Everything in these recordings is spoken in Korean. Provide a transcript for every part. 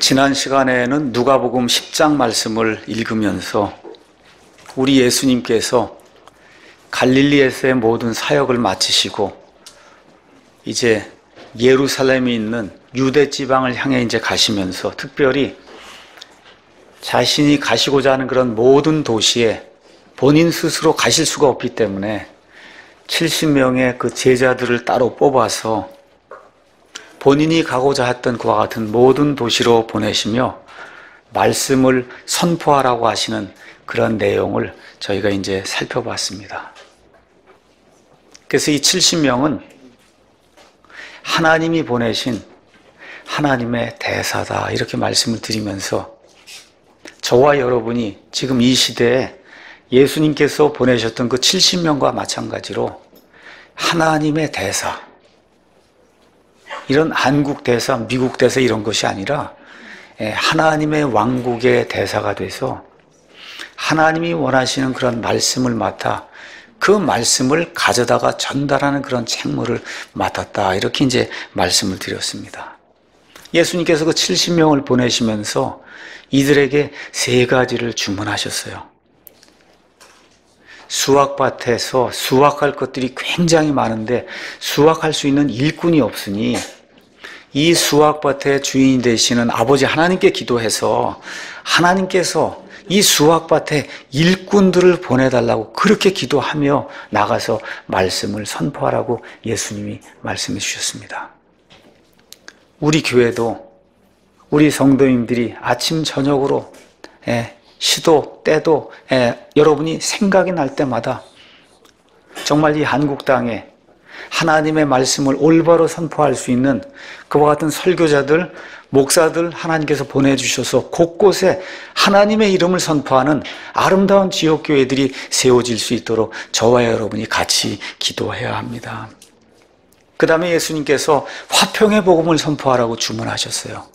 지난 시간에는 누가복음 10장 말씀을 읽으면서 우리 예수님께서 갈릴리에서의 모든 사역을 마치시고 이제 예루살렘에 있는 유대 지방을 향해 이제 가시면서 특별히 자신이 가시고자 하는 그런 모든 도시에 본인 스스로 가실 수가 없기 때문에 70명의 그 제자들을 따로 뽑아서 본인이 가고자 했던 그와 같은 모든 도시로 보내시며 말씀을 선포하라고 하시는 그런 내용을 저희가 이제 살펴봤습니다. 그래서 이 70명은 하나님이 보내신 하나님의 대사다 이렇게 말씀을 드리면서 저와 여러분이 지금 이 시대에 예수님께서 보내셨던 그 70명과 마찬가지로 하나님의 대사, 이런 한국 대사, 미국 대사 이런 것이 아니라 하나님의 왕국의 대사가 돼서 하나님이 원하시는 그런 말씀을 맡아 그 말씀을 가져다가 전달하는 그런 책무를 맡았다 이렇게 이제 말씀을 드렸습니다. 예수님께서 그 70명을 보내시면서 이들에게 세 가지를 주문하셨어요. 수확밭에서 수확할 것들이 굉장히 많은데 수확할 수 있는 일꾼이 없으니 이 수확밭의 주인이 되시는 아버지 하나님께 기도해서 하나님께서 이 수확밭에 일꾼들을 보내달라고 그렇게 기도하며 나가서 말씀을 선포하라고 예수님이 말씀해 주셨습니다. 우리 교회도 우리 성도님들이 아침 저녁으로 시도 때도 여러분이 생각이 날 때마다 정말 이 한국 땅에 하나님의 말씀을 올바로 선포할 수 있는 그와 같은 설교자들, 목사들 하나님께서 보내주셔서 곳곳에 하나님의 이름을 선포하는 아름다운 지역교회들이 세워질 수 있도록 저와 여러분이 같이 기도해야 합니다. 그 다음에 예수님께서 화평의 복음을 선포하라고 주문하셨어요.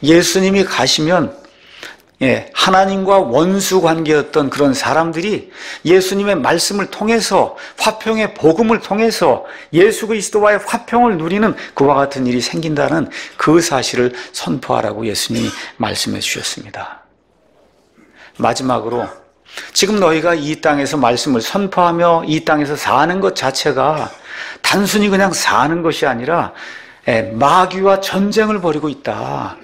예수님이 가시면 하나님과 원수 관계였던 그런 사람들이 예수님의 말씀을 통해서 화평의 복음을 통해서 예수 그리스도와의 화평을 누리는 그와 같은 일이 생긴다는 그 사실을 선포하라고 예수님이 말씀해 주셨습니다. 마지막으로 지금 너희가 이 땅에서 말씀을 선포하며 이 땅에서 사는 것 자체가 단순히 그냥 사는 것이 아니라 마귀와 전쟁을 벌이고 있다.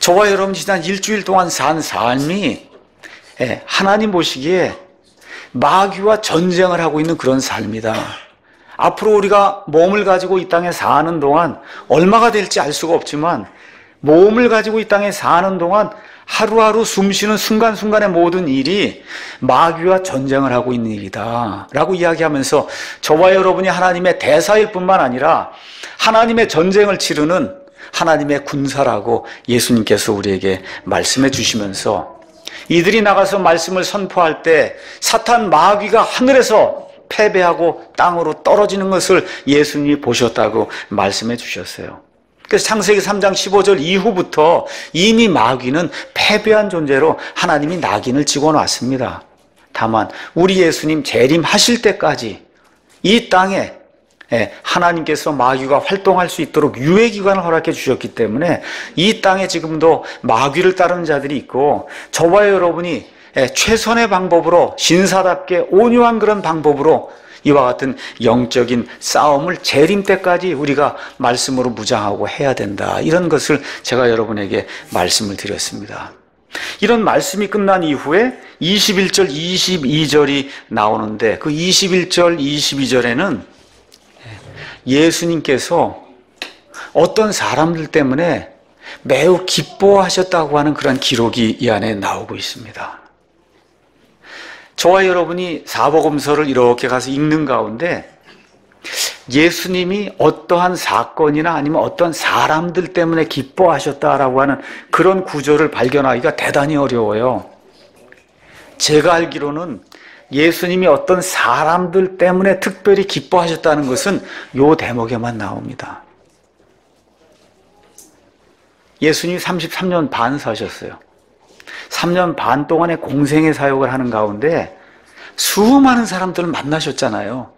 저와 여러분 지난 일주일 동안 산 삶이 하나님 보시기에 마귀와 전쟁을 하고 있는 그런 삶이다. 앞으로 우리가 몸을 가지고 이 땅에 사는 동안 얼마가 될지 알 수가 없지만 몸을 가지고 이 땅에 사는 동안 하루하루 숨쉬는 순간순간의 모든 일이 마귀와 전쟁을 하고 있는 일이다 라고 이야기하면서 저와 여러분이 하나님의 대사일 뿐만 아니라 하나님의 전쟁을 치르는 하나님의 군사라고 예수님께서 우리에게 말씀해 주시면서 이들이 나가서 말씀을 선포할 때 사탄 마귀가 하늘에서 패배하고 땅으로 떨어지는 것을 예수님이 보셨다고 말씀해 주셨어요. 그래서 창세기 3장 15절 이후부터 이미 마귀는 패배한 존재로 하나님이 낙인을 찍어놨습니다. 다만 우리 예수님 재림하실 때까지 이 땅에 하나님께서 마귀가 활동할 수 있도록 유예기간을 허락해 주셨기 때문에 이 땅에 지금도 마귀를 따르는 자들이 있고 저와 여러분이 최선의 방법으로 신사답게 온유한 그런 방법으로 이와 같은 영적인 싸움을 재림 때까지 우리가 말씀으로 무장하고 해야 된다. 이런 것을 제가 여러분에게 말씀을 드렸습니다. 이런 말씀이 끝난 이후에 21절, 22절이 나오는데 그 21절, 22절에는 예수님께서 어떤 사람들 때문에 매우 기뻐하셨다고 하는 그런 기록이 이 안에 나오고 있습니다. 저와 여러분이 사복음서를 이렇게 가서 읽는 가운데 예수님이 어떠한 사건이나 아니면 어떤 사람들 때문에 기뻐하셨다라고 하는 그런 구절을 발견하기가 대단히 어려워요. 제가 알기로는 예수님이 어떤 사람들 때문에 특별히 기뻐하셨다는 것은 요 대목에만 나옵니다. 예수님이 33년 반 사셨어요. 3년 반 동안의 공생의 사역을 하는 가운데 수많은 사람들을 만나셨잖아요.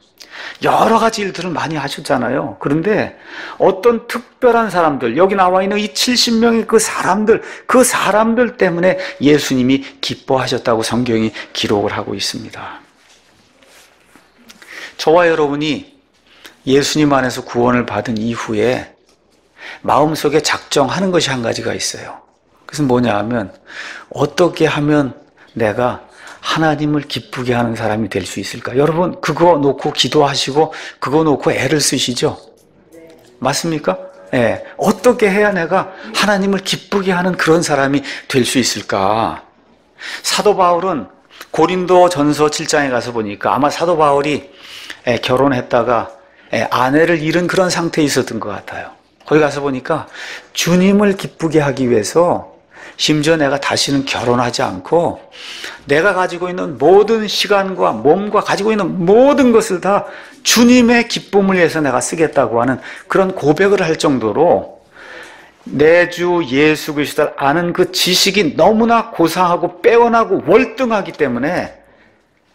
여러 가지 일들을 많이 하셨잖아요. 그런데 어떤 특별한 사람들, 여기 나와 있는 이 70명의 그 사람들 때문에 예수님이 기뻐하셨다고 성경이 기록을 하고 있습니다. 저와 여러분이 예수님 안에서 구원을 받은 이후에 마음속에 작정하는 것이 한 가지가 있어요. 그것은 뭐냐 하면, 어떻게 하면 내가 하나님을 기쁘게 하는 사람이 될 수 있을까? 여러분, 그거 놓고 기도하시고 그거 놓고 애를 쓰시죠? 맞습니까? 예. 어떻게 해야 내가 하나님을 기쁘게 하는 그런 사람이 될 수 있을까? 사도 바울은 고린도 전서 7장에 가서 보니까 아마 사도 바울이 결혼했다가 아내를 잃은 그런 상태에 있었던 것 같아요. 거기 가서 보니까 주님을 기쁘게 하기 위해서 심지어 내가 다시는 결혼하지 않고 내가 가지고 있는 모든 시간과 몸과 가지고 있는 모든 것을 다 주님의 기쁨을 위해서 내가 쓰겠다고 하는 그런 고백을 할 정도로 내 주 예수 그리스도를 아는 그 지식이 너무나 고상하고 빼어나고 월등하기 때문에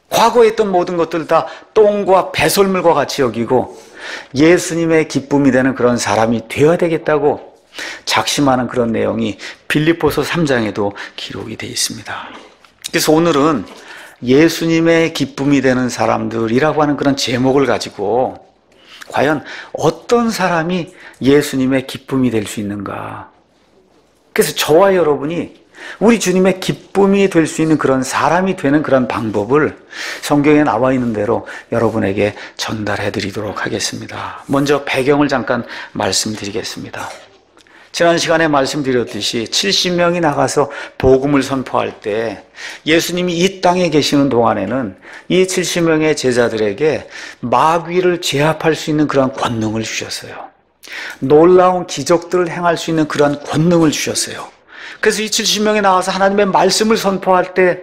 과거에 있던 모든 것들을 다 똥과 배설물과 같이 여기고 예수님의 기쁨이 되는 그런 사람이 되어야 되겠다고 작심하는 그런 내용이 빌립보서 3장에도 기록이 되어 있습니다. 그래서 오늘은 예수님의 기쁨이 되는 사람들이라고 하는 그런 제목을 가지고 과연 어떤 사람이 예수님의 기쁨이 될 수 있는가? 그래서 저와 여러분이 우리 주님의 기쁨이 될 수 있는 그런 사람이 되는 그런 방법을 성경에 나와 있는 대로 여러분에게 전달해 드리도록 하겠습니다. 먼저 배경을 잠깐 말씀드리겠습니다. 지난 시간에 말씀드렸듯이 70명이 나가서 복음을 선포할 때 예수님이 이 땅에 계시는 동안에는 이 70명의 제자들에게 마귀를 제압할 수 있는 그런 권능을 주셨어요. 놀라운 기적들을 행할 수 있는 그런 권능을 주셨어요. 그래서 이 70명이 나와서 하나님의 말씀을 선포할 때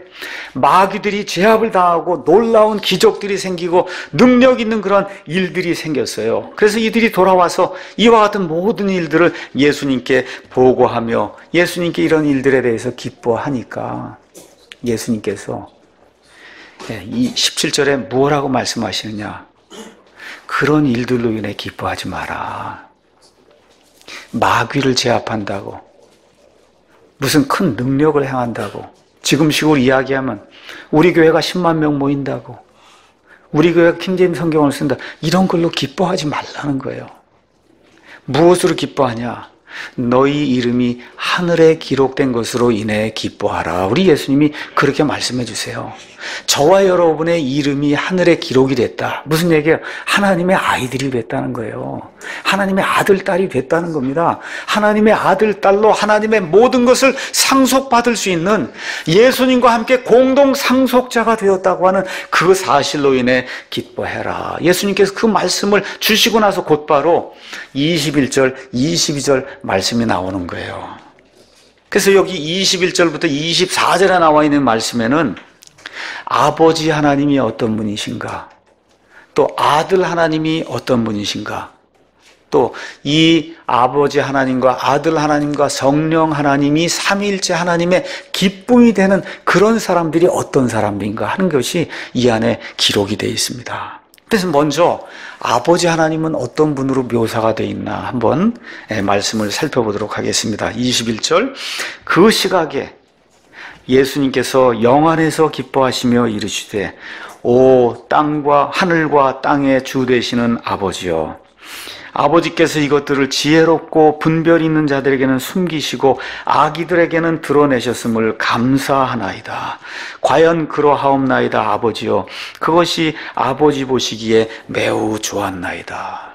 마귀들이 제압을 당하고 놀라운 기적들이 생기고 능력 있는 그런 일들이 생겼어요. 그래서 이들이 돌아와서 이와 같은 모든 일들을 예수님께 보고하며 예수님께 이런 일들에 대해서 기뻐하니까 예수님께서 이 17절에 무엇라고 말씀하시느냐? 그런 일들로 인해 기뻐하지 마라. 마귀를 제압한다고, 무슨 큰 능력을 행한다고, 지금식으로 이야기하면 우리 교회가 10만 명 모인다고, 우리 교회가 킹제임 성경을 쓴다, 이런 걸로 기뻐하지 말라는 거예요. 무엇으로 기뻐하냐? 너희 이름이 하늘에 기록된 것으로 인해 기뻐하라. 우리 예수님이 그렇게 말씀해 주세요. 저와 여러분의 이름이 하늘에 기록이 됐다. 무슨 얘기예요? 하나님의 아이들이 됐다는 거예요. 하나님의 아들, 딸이 됐다는 겁니다. 하나님의 아들, 딸로 하나님의 모든 것을 상속받을 수 있는 예수님과 함께 공동 상속자가 되었다고 하는 그 사실로 인해 기뻐해라. 예수님께서 그 말씀을 주시고 나서 곧바로 21절, 22절 말씀이 나오는 거예요. 그래서 여기 21절부터 24절에 나와 있는 말씀에는 아버지 하나님이 어떤 분이신가, 또 아들 하나님이 어떤 분이신가, 또 이 아버지 하나님과 아들 하나님과 성령 하나님이 삼위일체 하나님의 기쁨이 되는 그런 사람들이 어떤 사람들인가 하는 것이 이 안에 기록이 되어 있습니다. 그래서 먼저 아버지 하나님은 어떤 분으로 묘사가 되어 있나 한번 말씀을 살펴보도록 하겠습니다. 21절, 그 시각에 예수님께서 영안에서 기뻐하시며 이르시되 오 땅과 하늘과 땅의 주 되시는 아버지여, 아버지께서 이것들을 지혜롭고 분별 있는 자들에게는 숨기시고 아기들에게는 드러내셨음을 감사하나이다. 과연 그러하옵나이다 아버지여, 그것이 아버지 보시기에 매우 좋았나이다.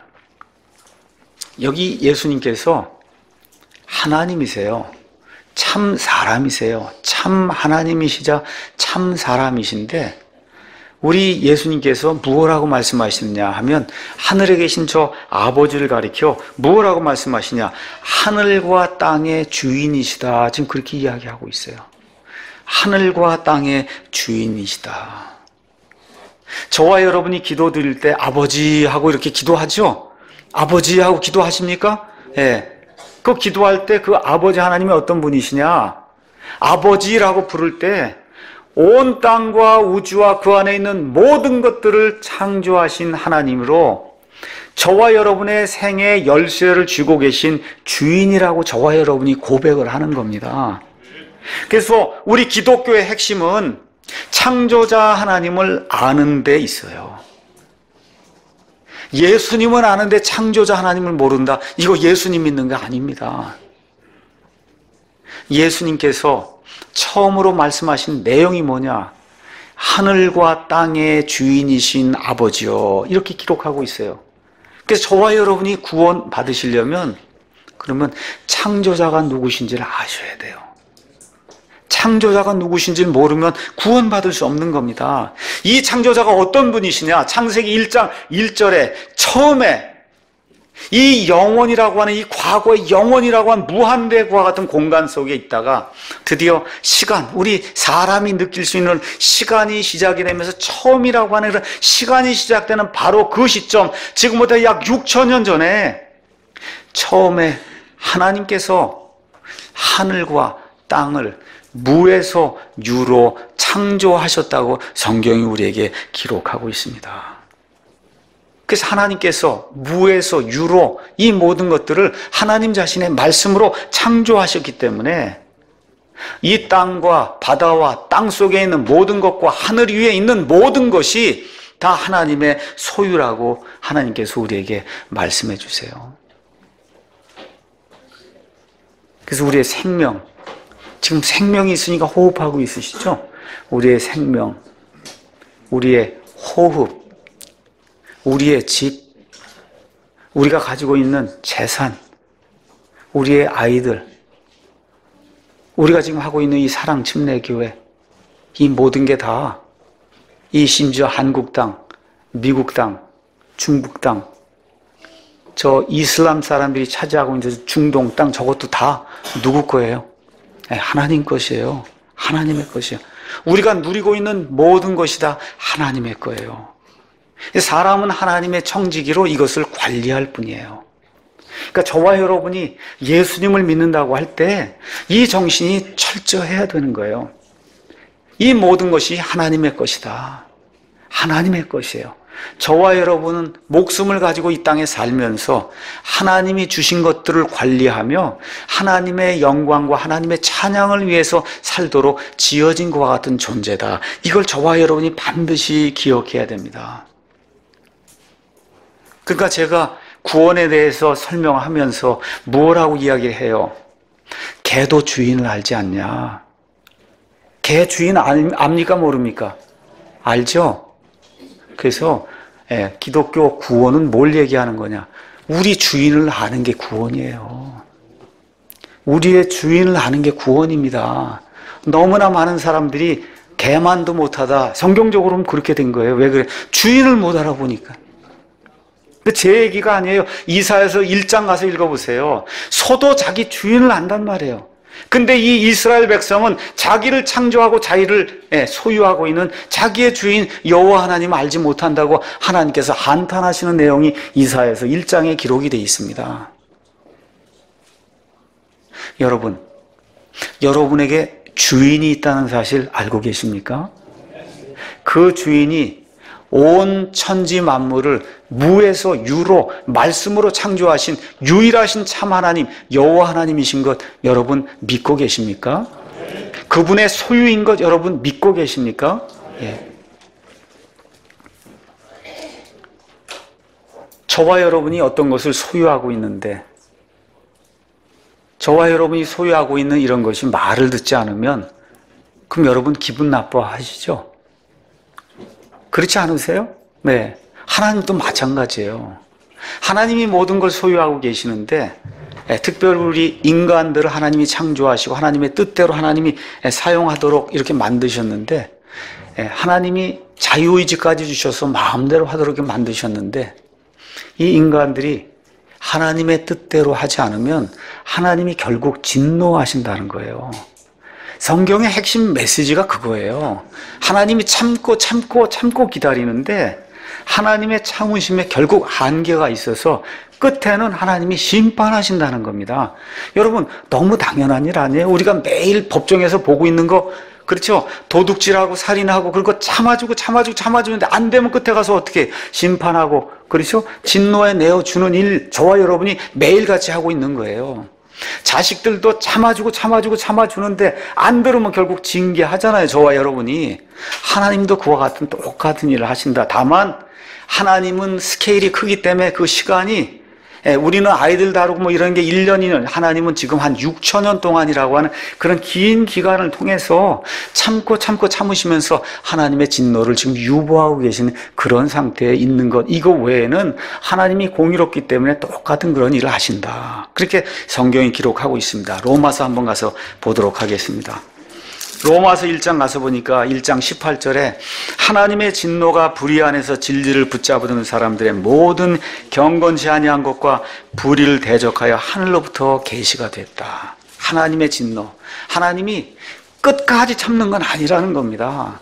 여기 예수님께서 하나님이세요. 참 사람이세요. 참 하나님이시자 참 사람이신데 우리 예수님께서 무엇라고 말씀하시느냐 하면 하늘에 계신 저 아버지를 가리켜 무엇라고 말씀하시냐? 하늘과 땅의 주인이시다. 지금 그렇게 이야기하고 있어요. 하늘과 땅의 주인이시다. 저와 여러분이 기도 드릴 때 아버지 하고 이렇게 기도하죠? 아버지 하고 기도하십니까? 예. 그 기도할 때 그 아버지 하나님이 어떤 분이시냐? 아버지라고 부를 때 온 땅과 우주와 그 안에 있는 모든 것들을 창조하신 하나님으로 저와 여러분의 생애 열쇠를 쥐고 계신 주인이라고 저와 여러분이 고백을 하는 겁니다. 그래서 우리 기독교의 핵심은 창조자 하나님을 아는 데 있어요. 예수님은 아는데 창조자 하나님을 모른다. 이거 예수님 믿는 거 아닙니다. 예수님께서 처음으로 말씀하신 내용이 뭐냐? 하늘과 땅의 주인이신 아버지요. 이렇게 기록하고 있어요. 그래서 저와 여러분이 구원 받으시려면 그러면 창조자가 누구신지를 아셔야 돼요. 창조자가 누구신지를 모르면 구원받을 수 없는 겁니다. 이 창조자가 어떤 분이시냐? 창세기 1장 1절에 처음에 이 영원이라고 하는, 이 과거의 영원이라고 하는 무한대과 같은 공간 속에 있다가 드디어 시간, 우리 사람이 느낄 수 있는 시간이 시작이 되면서 처음이라고 하는 그런 시간이 시작되는 바로 그 시점, 지금부터 약 6,000년 전에 처음에 하나님께서 하늘과 땅을 무에서 유로 창조하셨다고 성경이 우리에게 기록하고 있습니다. 그래서 하나님께서 무에서 유로 이 모든 것들을 하나님 자신의 말씀으로 창조하셨기 때문에 이 땅과 바다와 땅 속에 있는 모든 것과 하늘 위에 있는 모든 것이 다 하나님의 소유라고 하나님께서 우리에게 말씀해 주세요. 그래서 우리의 생명, 지금 생명이 있으니까 호흡하고 있으시죠? 우리의 생명, 우리의 호흡, 우리의 집, 우리가 가지고 있는 재산, 우리의 아이들, 우리가 지금 하고 있는 이 사랑 침례교회, 이 모든 게 다 이 심지어 한국 땅, 미국 땅, 중국 땅, 저 이슬람 사람들이 차지하고 있는 중동 땅, 저것도 다 누구 거예요? 하나님 것이에요. 하나님의 것이에요. 우리가 누리고 있는 모든 것이 다 하나님의 거예요. 사람은 하나님의 청지기로 이것을 관리할 뿐이에요. 그러니까 저와 여러분이 예수님을 믿는다고 할 때 이 정신이 철저해야 되는 거예요. 이 모든 것이 하나님의 것이다. 하나님의 것이에요. 저와 여러분은 목숨을 가지고 이 땅에 살면서 하나님이 주신 것들을 관리하며 하나님의 영광과 하나님의 찬양을 위해서 살도록 지어진 것과 같은 존재다. 이걸 저와 여러분이 반드시 기억해야 됩니다. 그러니까 제가 구원에 대해서 설명하면서 뭐라고 이야기를 해요? 개도 주인을 알지 않냐? 개 주인 압니까 모릅니까? 알죠? 그래서 기독교 구원은 뭘 얘기하는 거냐? 우리 주인을 아는 게 구원이에요. 우리의 주인을 아는 게 구원입니다. 너무나 많은 사람들이 개만도 못하다. 성경적으로는 그렇게 된 거예요. 왜 그래? 주인을 못 알아보니까. 근데 제 얘기가 아니에요. 이사야서 1장 가서 읽어보세요. 소도 자기 주인을 안단 말이에요. 근데 이 이스라엘 백성은 자기를 창조하고 자기를 소유하고 있는 자기의 주인 여호와 하나님을 알지 못한다고 하나님께서 한탄하시는 내용이 이사야서 1장에 기록이 되어 있습니다. 여러분, 여러분에게 주인이 있다는 사실 알고 계십니까? 그 주인이 온 천지 만물을 무에서 유로 말씀으로 창조하신 유일하신 참 하나님 여호와 하나님이신 것 여러분 믿고 계십니까? 그분의 소유인 것 여러분 믿고 계십니까? 예. 저와 여러분이 어떤 것을 소유하고 있는데 저와 여러분이 소유하고 있는 이런 것이 말을 듣지 않으면 그럼 여러분 기분 나빠하시죠? 그렇지 않으세요? 네. 하나님도 마찬가지예요. 하나님이 모든 걸 소유하고 계시는데 특별히 우리 인간들을 하나님이 창조하시고 하나님의 뜻대로 하나님이 사용하도록 이렇게 만드셨는데 하나님이 자유의지까지 주셔서 마음대로 하도록 이렇게 만드셨는데 이 인간들이 하나님의 뜻대로 하지 않으면 하나님이 결국 진노하신다는 거예요. 성경의 핵심 메시지가 그거예요. 하나님이 참고 기다리는데 하나님의 참으심에 결국 한계가 있어서 끝에는 하나님이 심판하신다는 겁니다. 여러분 너무 당연한 일 아니에요? 우리가 매일 법정에서 보고 있는 거 그렇죠? 도둑질하고 살인하고 그리고 참아주는데 안 되면 끝에 가서 어떻게 심판하고 그렇죠? 진노에 내어주는 일 저와 여러분이 매일같이 하고 있는 거예요. 자식들도 참아주는데 안 들으면 결국 징계하잖아요. 저와 여러분이. 하나님도 그와 같은 똑같은 일을 하신다. 다만 하나님은 스케일이 크기 때문에 그 시간이 우리는 아이들 다루고 뭐 이런 게 1년, 2년, 하나님은 지금 한 6천년 동안이라고 하는 그런 긴 기간을 통해서 참으시면서 하나님의 진노를 지금 유보하고 계시는 그런 상태에 있는 것. 이거 외에는 하나님이 공의롭기 때문에 똑같은 그런 일을 하신다. 그렇게 성경이 기록하고 있습니다. 로마서 한번 가서 보도록 하겠습니다. 로마서 1장 가서 보니까 1장 18절에 하나님의 진노가 불의 안에서 진리를 붙잡는 사람들의 모든 경건치 아니한 것과 불의를 대적하여 하늘로부터 계시가 됐다. 하나님의 진노. 하나님이 끝까지 참는 건 아니라는 겁니다.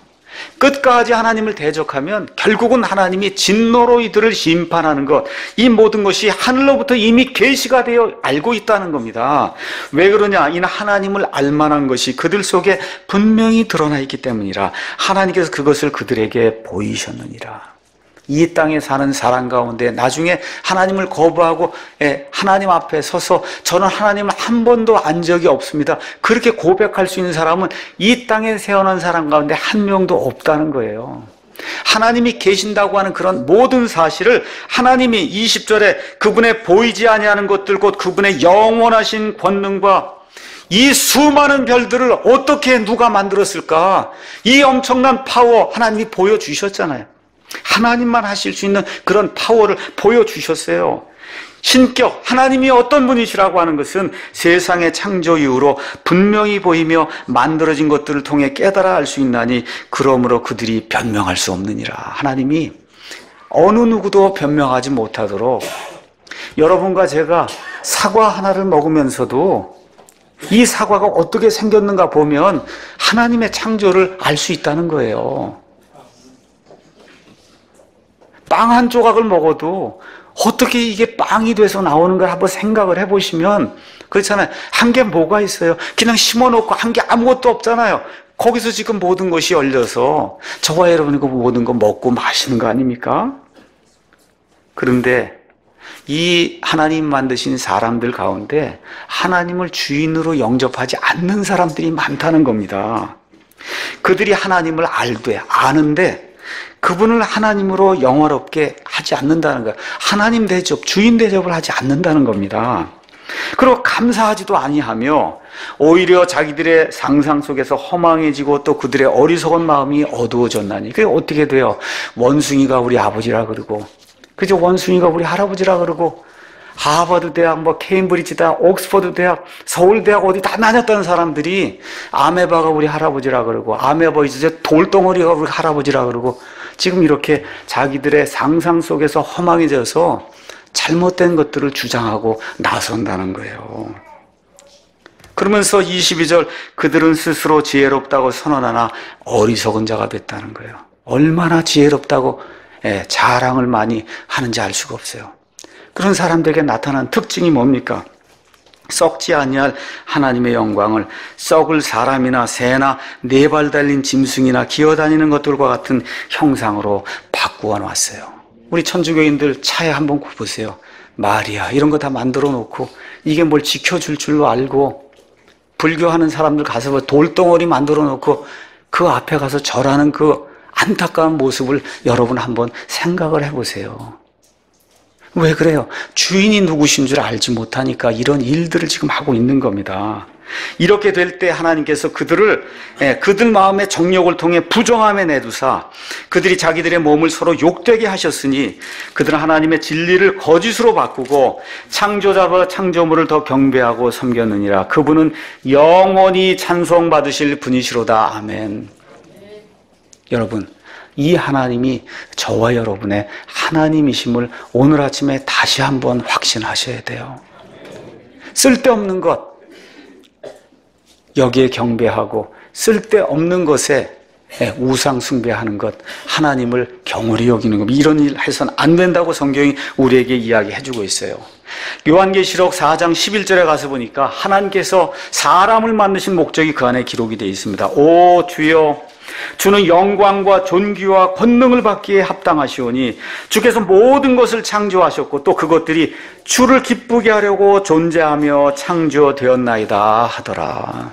끝까지 하나님을 대적하면 결국은 하나님이 진노로 이들을 심판하는 것, 이 모든 것이 하늘로부터 이미 계시가 되어 알고 있다는 겁니다. 왜 그러냐? 이는 하나님을 알만한 것이 그들 속에 분명히 드러나 있기 때문이라. 하나님께서 그것을 그들에게 보이셨느니라. 이 땅에 사는 사람 가운데 나중에 하나님을 거부하고 하나님 앞에 서서 저는 하나님을 한 번도 안 적이 없습니다, 그렇게 고백할 수 있는 사람은 이 땅에 태어난 사람 가운데 한 명도 없다는 거예요. 하나님이 계신다고 하는 그런 모든 사실을 하나님이 20절에 그분의 보이지 아니하는 것들 곧 그분의 영원하신 권능과 이 수많은 별들을 어떻게 누가 만들었을까? 이 엄청난 파워 하나님이 보여주셨잖아요. 하나님만 하실 수 있는 그런 파워를 보여주셨어요. 신격, 하나님이 어떤 분이시라고 하는 것은 세상의 창조 이후로 분명히 보이며 만들어진 것들을 통해 깨달아 알 수 있나니 그러므로 그들이 변명할 수 없느니라. 하나님이 어느 누구도 변명하지 못하도록 여러분과 제가 사과 하나를 먹으면서도 이 사과가 어떻게 생겼는가 보면 하나님의 창조를 알 수 있다는 거예요. 빵 한 조각을 먹어도 어떻게 이게 빵이 돼서 나오는가 한번 생각을 해보시면 그렇잖아요. 한 게 뭐가 있어요? 그냥 심어놓고 한 게 아무것도 없잖아요. 거기서 지금 모든 것이 열려서 저와 여러분이 그 모든 거 먹고 마시는 거 아닙니까? 그런데 이 하나님 만드신 사람들 가운데 하나님을 주인으로 영접하지 않는 사람들이 많다는 겁니다. 그들이 하나님을 아는데 그분을 하나님으로 영화롭게 하지 않는다는 거예요. 하나님 대접, 주인 대접을 하지 않는다는 겁니다. 그리고 감사하지도 아니하며 오히려 자기들의 상상 속에서 허망해지고 또 그들의 어리석은 마음이 어두워졌나니. 그게 어떻게 돼요? 원숭이가 우리 아버지라 그러고, 그죠? 원숭이가 우리 할아버지라 그러고, 하버드 대학, 케임브리지 대학, 옥스퍼드 대학, 서울 대학 어디 다 다녔다는 사람들이 아메바가 우리 할아버지라 그러고, 아메바 이제 돌덩어리가 우리 할아버지라 그러고, 지금 이렇게 자기들의 상상 속에서 허망해져서 잘못된 것들을 주장하고 나선다는 거예요. 그러면서 22절 그들은 스스로 지혜롭다고 선언하나 어리석은 자가 됐다는 거예요. 얼마나 지혜롭다고 자랑을 많이 하는지 알 수가 없어요. 그런 사람들에게 나타난 특징이 뭡니까? 썩지 아니할 하나님의 영광을 썩을 사람이나 새나 네 발 달린 짐승이나 기어다니는 것들과 같은 형상으로 바꾸어 놨어요. 우리 천주교인들 차에 한번 보세요. 마리아 이런 거 다 만들어 놓고 이게 뭘 지켜줄 줄로 알고, 불교하는 사람들 가서 돌덩어리 만들어 놓고 그 앞에 가서 절하는 그 안타까운 모습을 여러분 한번 생각을 해보세요. 왜 그래요? 주인이 누구신 줄 알지 못하니까 이런 일들을 지금 하고 있는 겁니다. 이렇게 될 때 하나님께서 그들 마음의 정욕을 통해 부정함에 내두사 그들이 자기들의 몸을 서로 욕되게 하셨으니 그들은 하나님의 진리를 거짓으로 바꾸고 창조자와 창조물을 더 경배하고 섬겼느니라. 그분은 영원히 찬송받으실 분이시로다. 아멘. 여러분, 이 하나님이 저와 여러분의 하나님이심을 오늘 아침에 다시 한번 확신하셔야 돼요. 쓸데없는 것 여기에 경배하고 쓸데없는 것에 우상 숭배하는 것, 하나님을 경홀히 여기는 것, 이런 일 해서는 안 된다고 성경이 우리에게 이야기해주고 있어요. 요한계시록 4장 11절에 가서 보니까 하나님께서 사람을 만드신 목적이 그 안에 기록이 되어 있습니다. 오 주여, 주는 영광과 존귀와 권능을 받기에 합당하시오니 주께서 모든 것을 창조하셨고 또 그것들이 주를 기쁘게 하려고 존재하며 창조되었나이다 하더라.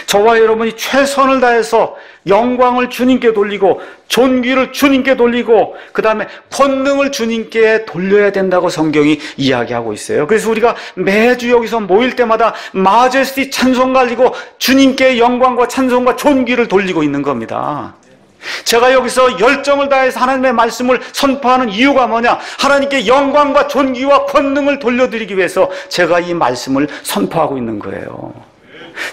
저와 여러분이 최선을 다해서 영광을 주님께 돌리고 존귀를 주님께 돌리고 그 다음에 권능을 주님께 돌려야 된다고 성경이 이야기하고 있어요. 그래서 우리가 매주 여기서 모일 때마다 마제스티 찬송 가지고 주님께 영광과 찬송과 존귀를 돌리고 있는 겁니다. 제가 여기서 열정을 다해서 하나님의 말씀을 선포하는 이유가 뭐냐? 하나님께 영광과 존귀와 권능을 돌려드리기 위해서 제가 이 말씀을 선포하고 있는 거예요.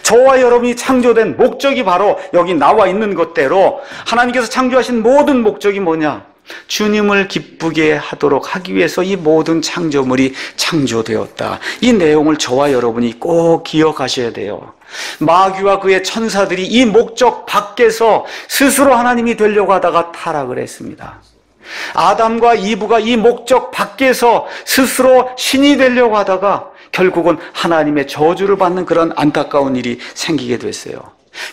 저와 여러분이 창조된 목적이 바로 여기 나와 있는 것대로 하나님께서 창조하신 모든 목적이 뭐냐? 주님을 기쁘게 하도록 하기 위해서 이 모든 창조물이 창조되었다. 이 내용을 저와 여러분이 꼭 기억하셔야 돼요. 마귀와 그의 천사들이 이 목적 밖에서 스스로 하나님이 되려고 하다가 타락을 했습니다. 아담과 이브가 이 목적 밖에서 스스로 신이 되려고 하다가 결국은 하나님의 저주를 받는 그런 안타까운 일이 생기게 됐어요.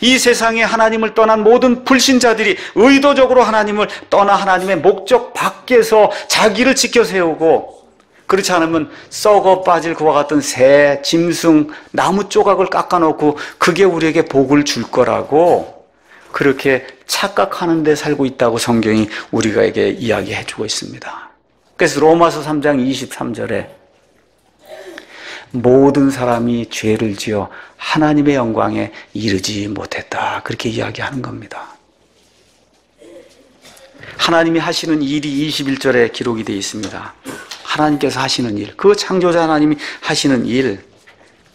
이 세상에 하나님을 떠난 모든 불신자들이 의도적으로 하나님을 떠나 하나님의 목적 밖에서 자기를 지켜 세우고, 그렇지 않으면 썩어 빠질 그와 같은 새, 짐승, 나무 조각을 깎아놓고 그게 우리에게 복을 줄 거라고 그렇게 착각하는 데 살고 있다고 성경이 우리에게 이야기해주고 있습니다. 그래서 로마서 3장 23절에 모든 사람이 죄를 지어 하나님의 영광에 이르지 못했다, 그렇게 이야기하는 겁니다. 하나님이 하시는 일이 21절에 기록이 되어 있습니다. 하나님께서 하시는 일, 그 창조자 하나님이 하시는 일,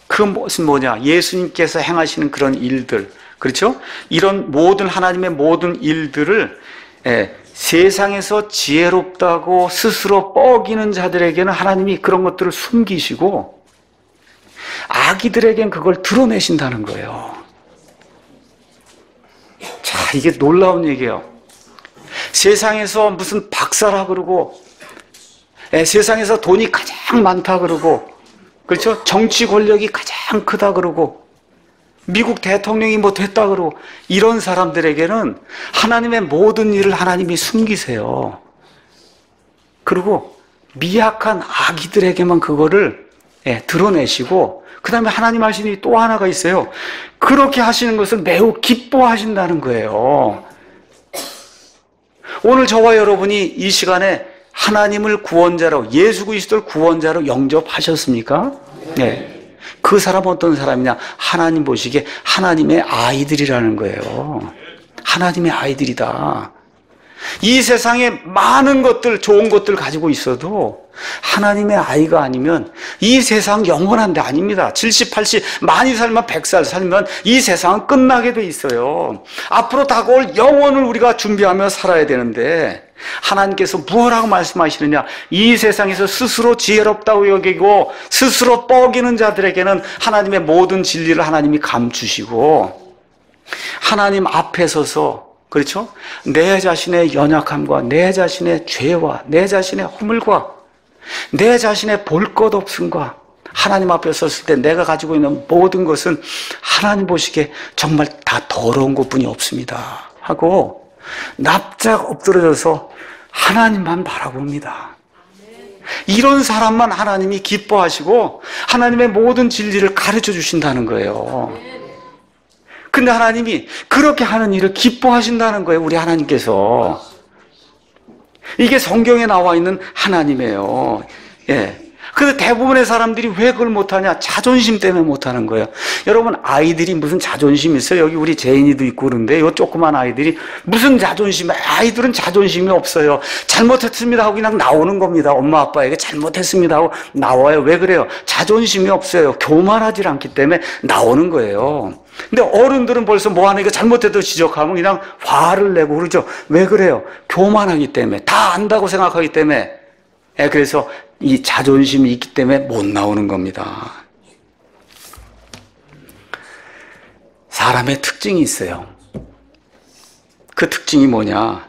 그 무슨 뭐냐? 예수님께서 행하시는 그런 일들, 그렇죠? 이런 모든 하나님의 모든 일들을 세상에서 지혜롭다고 스스로 뻐기는 자들에게는 하나님이 그런 것들을 숨기시고 아기들에겐 그걸 드러내신다는 거예요. 자, 이게 놀라운 얘기예요. 세상에서 무슨 박사라 그러고, 세상에서 돈이 가장 많다 그러고, 그렇죠? 정치 권력이 가장 크다 그러고, 미국 대통령이 뭐 됐다 그러고, 이런 사람들에게는 하나님의 모든 일을 하나님이 숨기세요. 그리고 미약한 아기들에게만 그거를 드러내시고, 그 다음에 하나님 하시는 일이 또 하나가 있어요. 그렇게 하시는 것을 매우 기뻐하신다는 거예요. 오늘 저와 여러분이 이 시간에 하나님을 구원자로, 예수 그리스도를 구원자로 영접하셨습니까? 네. 그 사람은 어떤 사람이냐? 하나님 보시기에 하나님의 아이들이라는 거예요. 하나님의 아이들이다. 이 세상에 많은 것들, 좋은 것들 가지고 있어도 하나님의 아이가 아니면 이 세상 영원한 데 아닙니다. 70, 80, 많이 살면 100살 살면 이 세상은 끝나게 돼 있어요. 앞으로 다가올 영원을 우리가 준비하며 살아야 되는데 하나님께서 무엇라고 말씀하시느냐? 이 세상에서 스스로 지혜롭다고 여기고 스스로 뻐기는 자들에게는 하나님의 모든 진리를 하나님이 감추시고 하나님 앞에 서서, 그렇죠? 내 자신의 연약함과 내 자신의 죄와 내 자신의 허물과 내 자신의 볼 것 없음과 하나님 앞에 섰을 때 내가 가지고 있는 모든 것은 하나님 보시기에 정말 다 더러운 것뿐이 없습니다 하고 납작 엎드려져서 하나님만 바라봅니다. 이런 사람만 하나님이 기뻐하시고 하나님의 모든 진리를 가르쳐 주신다는 거예요. 근데 하나님이 그렇게 하는 일을 기뻐하신다는 거예요. 우리 하나님께서. 이게 성경에 나와 있는 하나님이에요. 예. 근데 대부분의 사람들이 왜 그걸 못하냐? 자존심 때문에 못하는 거예요. 여러분, 아이들이 무슨 자존심이 있어요? 여기 우리 제인이도 있고 그런데 요 조그만 아이들이 무슨 자존심, 아이들은 자존심이 없어요. 잘못했습니다 하고 그냥 나오는 겁니다. 엄마 아빠에게 잘못했습니다 하고 나와요. 왜 그래요? 자존심이 없어요. 교만하지 않기 때문에 나오는 거예요. 근데 어른들은 벌써 뭐 하나 이거 잘못해도 지적하면 그냥 화를 내고 그러죠. 왜 그래요? 교만하기 때문에, 다 안다고 생각하기 때문에. 그래서 이 자존심이 있기 때문에 못 나오는 겁니다. 사람의 특징이 있어요. 그 특징이 뭐냐?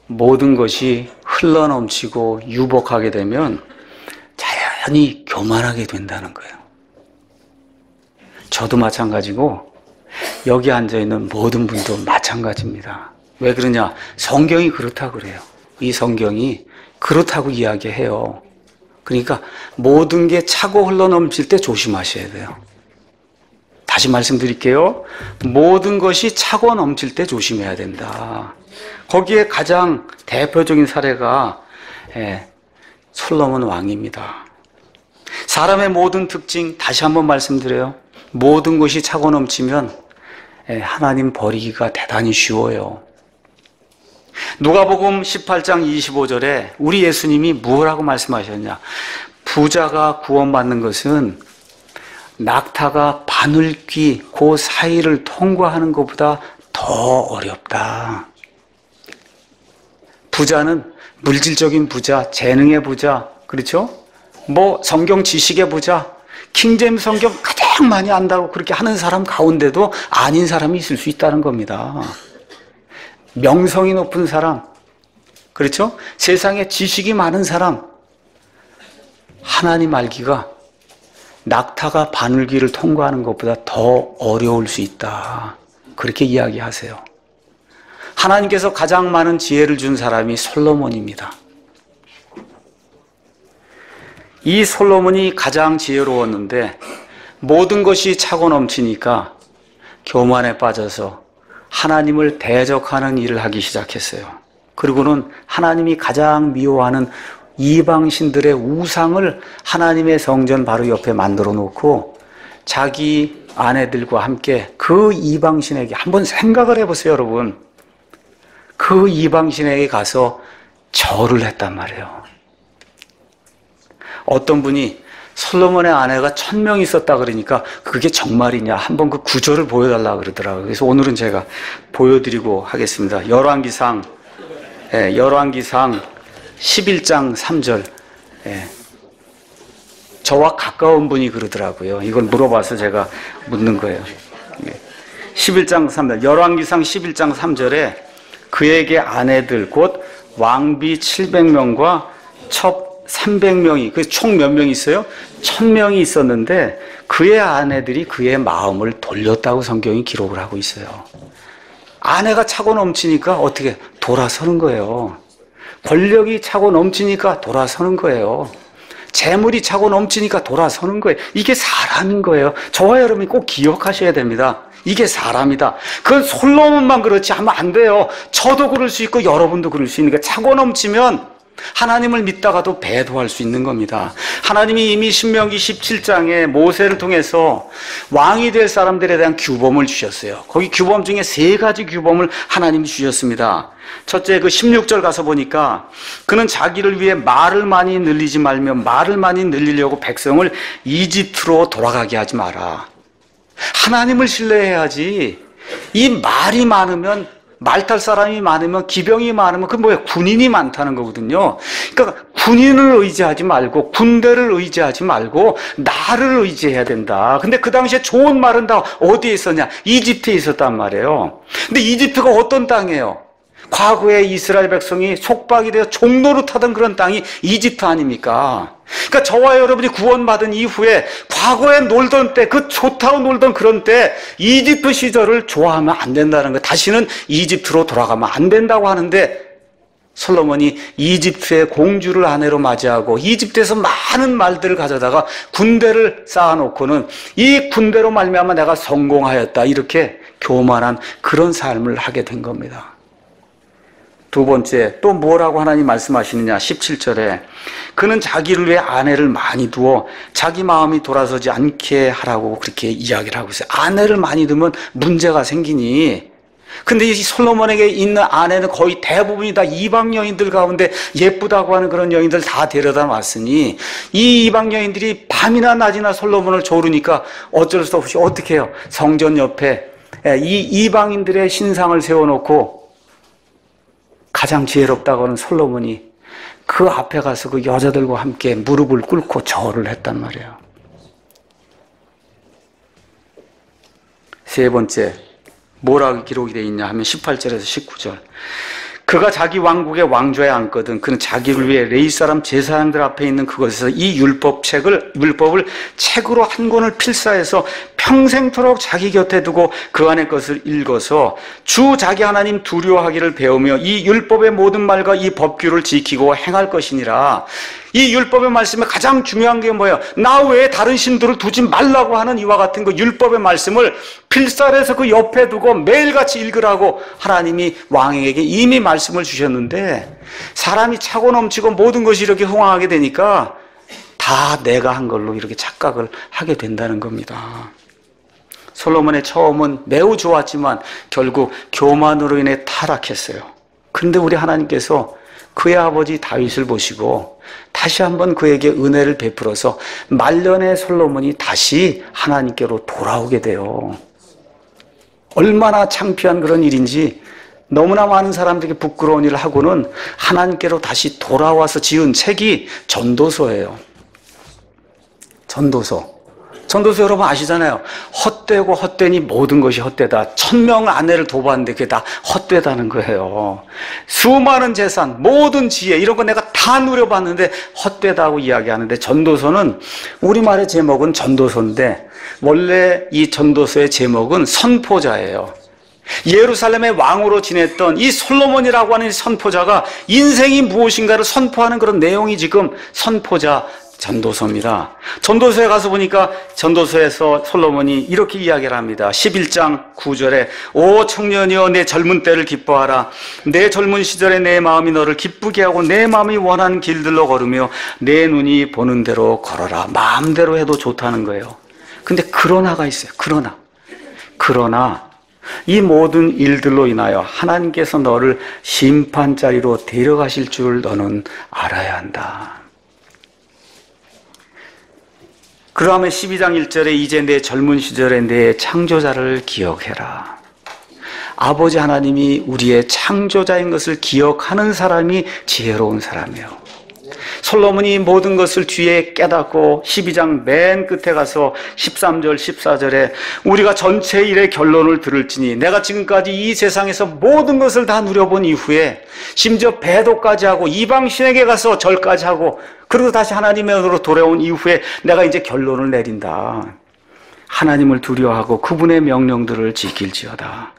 모든 것이 흘러넘치고 유복하게 되면 자연히 교만하게 된다는 거예요. 저도 마찬가지고 여기 앉아있는 모든 분도 마찬가지입니다. 왜 그러냐? 성경이 그렇다고 그래요. 이 성경이 그렇다고 이야기해요. 그러니까 모든 게 차고 흘러넘칠 때 조심하셔야 돼요. 다시 말씀드릴게요. 모든 것이 차고 넘칠 때 조심해야 된다. 거기에 가장 대표적인 사례가 솔로몬 왕입니다. 사람의 모든 특징, 다시 한번 말씀드려요. 모든 것이 차고 넘치면 하나님 버리기가 대단히 쉬워요. 누가복음 18장 25절에 우리 예수님이 뭐라고 말씀하셨냐? 부자가 구원받는 것은 낙타가 바늘귀 그 사이를 통과하는 것보다 더 어렵다. 부자는 물질적인 부자, 재능의 부자, 그렇죠? 성경 지식의 부자, 킹제임스 성경 가장 많이 안다고 그렇게 하는 사람 가운데도 아닌 사람이 있을 수 있다는 겁니다. 명성이 높은 사람, 그렇죠? 세상에 지식이 많은 사람, 하나님 알기가 낙타가 바늘귀를 통과하는 것보다 더 어려울 수 있다. 그렇게 이야기하세요. 하나님께서 가장 많은 지혜를 준 사람이 솔로몬입니다. 이 솔로몬이 가장 지혜로웠는데 모든 것이 차고 넘치니까 교만에 빠져서 하나님을 대적하는 일을 하기 시작했어요. 그리고는 하나님이 가장 미워하는 이방신들의 우상을 하나님의 성전 바로 옆에 만들어 놓고 자기 아내들과 함께 그 이방신에게 한번 생각을 해보세요, 여러분. 그 이방신에게 가서 절을 했단 말이에요. 어떤 분이 솔로몬의 아내가 1000명 있었다 그러니까 그게 정말이냐 한번 그 구절을 보여달라 그러더라고요. 그래서 오늘은 제가 보여드리고 하겠습니다. 열왕기상 11장 3절. 저와 가까운 분이 그러더라고요. 이걸 물어봐서 제가 묻는 거예요. 11장 3절. 열왕기상 11장 3절에 그에게 아내들 곧 왕비 700명과 첩 300명이, 그 총 몇 명이 있어요? 1000명이 있었는데 그의 아내들이 그의 마음을 돌렸다고 성경이 기록을 하고 있어요. 아내가 차고 넘치니까 어떻게 돌아서는 거예요. 권력이 차고 넘치니까 돌아서는 거예요. 재물이 차고 넘치니까 돌아서는 거예요. 이게 사람인 거예요. 저와 여러분이 꼭 기억하셔야 됩니다. 이게 사람이다. 그건 솔로몬만 그렇지 하면 안 돼요. 저도 그럴 수 있고 여러분도 그럴 수 있으니까 차고 넘치면 하나님을 믿다가도 배도할 수 있는 겁니다. 하나님이 이미 신명기 17장에 모세를 통해서 왕이 될 사람들에 대한 규범을 주셨어요. 거기 규범 중에 3가지 규범을 하나님이 주셨습니다. 첫째, 그 16절 가서 보니까 그는 자기를 위해 말을 많이 늘리지 말며 말을 많이 늘리려고 백성을 이집트로 돌아가게 하지 마라. 하나님을 신뢰해야지. 이 말이 많으면, 말 탈 사람이 많으면, 기병이 많으면 그 뭐야, 군인이 많다는 거거든요. 그러니까 군인을 의지하지 말고, 군대를 의지하지 말고 나를 의지해야 된다. 근데 그 당시에 좋은 말은 다 어디에 있었냐? 이집트에 있었단 말이에요. 근데 이집트가 어떤 땅이에요? 과거에 이스라엘 백성이 속박이 되어 종로로 타던 그런 땅이 이집트 아닙니까? 그러니까 저와 여러분이 구원받은 이후에 과거에 놀던 때, 그 좋다고 놀던 그런 때 이집트 시절을 좋아하면 안 된다는 거예요. 다시는 이집트로 돌아가면 안 된다고 하는데 솔로몬이 이집트의 공주를 아내로 맞이하고 이집트에서 많은 말들을 가져다가 군대를 쌓아놓고는 이 군대로 말미암아 내가 성공하였다, 이렇게 교만한 그런 삶을 하게 된 겁니다. 두 번째, 또 뭐라고 하나님 말씀하시느냐? 17절에 그는 자기를 위해 아내를 많이 두어 자기 마음이 돌아서지 않게 하라고 그렇게 이야기를 하고 있어요. 아내를 많이 두면 문제가 생기니. 근데 이 솔로몬에게 있는 아내는 거의 대부분이 다 이방 여인들 가운데 예쁘다고 하는 그런 여인들 다 데려다 놨으니 이 이방 여인들이 밤이나 낮이나 솔로몬을 조르니까 어쩔 수 없이 어떻게 해요? 성전 옆에 이 이방인들의 신상을 세워놓고 가장 지혜롭다고 하는 솔로몬이 그 앞에 가서 그 여자들과 함께 무릎을 꿇고 절을 했단 말이에요. 세 번째, 뭐라고 기록이 되어 있냐 하면 18절에서 19절. 그가 자기 왕국의 왕좌에 앉거든 그는 자기를 위해 레위 사람 제사장들 앞에 있는 그것에서 이 율법을 책으로 한 권을 필사해서 평생토록 자기 곁에 두고 그 안의 것을 읽어서 주 자기 하나님 두려워하기를 배우며 이 율법의 모든 말과 이 법규를 지키고 행할 것이니라. 이 율법의 말씀에 가장 중요한 게 뭐예요? 나 외에 다른 신들을 두지 말라고 하는 이와 같은 그 율법의 말씀을 필사해서 그 옆에 두고 매일같이 읽으라고 하나님이 왕에게 이미 말씀을 주셨는데, 사람이 차고 넘치고 모든 것이 이렇게 흥황하게 되니까 다 내가 한 걸로 이렇게 착각을 하게 된다는 겁니다. 솔로몬의 처음은 매우 좋았지만 결국 교만으로 인해 타락했어요. 그런데 우리 하나님께서 그의 아버지 다윗을 보시고 다시 한번 그에게 은혜를 베풀어서 말년의 솔로몬이 다시 하나님께로 돌아오게 돼요. 얼마나 창피한 그런 일인지, 너무나 많은 사람들에게 부끄러운 일을 하고는 하나님께로 다시 돌아와서 지은 책이 전도서예요. 전도서 여러분 아시잖아요. 헛되고 헛되니 모든 것이 헛되다. 1000명 아내를 도봤는데 그게 다 헛되다는 거예요. 수많은 재산, 모든 지혜 이런 거 내가 다 누려봤는데 헛되다고 이야기하는데, 전도서는 우리말의 제목은 전도서인데 원래 이 전도서의 제목은 선포자예요. 예루살렘의 왕으로 지냈던 이 솔로몬이라고 하는 선포자가 인생이 무엇인가를 선포하는 그런 내용이 지금 선포자 전도서입니다. 전도서에 가서 보니까 전도서에서 솔로몬이 이렇게 이야기를 합니다. 11장 9절에 오 청년이여 내 젊은 때를 기뻐하라. 내 젊은 시절에 내 마음이 너를 기쁘게 하고 내 마음이 원하는 길들로 걸으며 내 눈이 보는 대로 걸어라. 마음대로 해도 좋다는 거예요. 근데 그러나가 있어요. 그러나 이 모든 일들로 인하여 하나님께서 너를 심판자리로 데려가실 줄 너는 알아야 한다. 그 다음에 12장 1절에 이제 내 젊은 시절에 내 창조자를 기억해라. 아버지 하나님이 우리의 창조자인 것을 기억하는 사람이 지혜로운 사람이에요. 솔로몬이 모든 것을 뒤에 깨닫고 12장 맨 끝에 가서 13절 14절에 우리가 전체 일의 결론을 들을지니 내가 지금까지 이 세상에서 모든 것을 다 누려본 이후에 심지어 배도까지 하고 이방신에게 가서 절까지 하고 그리고 다시 하나님의 은혜로 돌아온 이후에 내가 이제 결론을 내린다. 하나님을 두려워하고 그분의 명령들을 지킬지어다.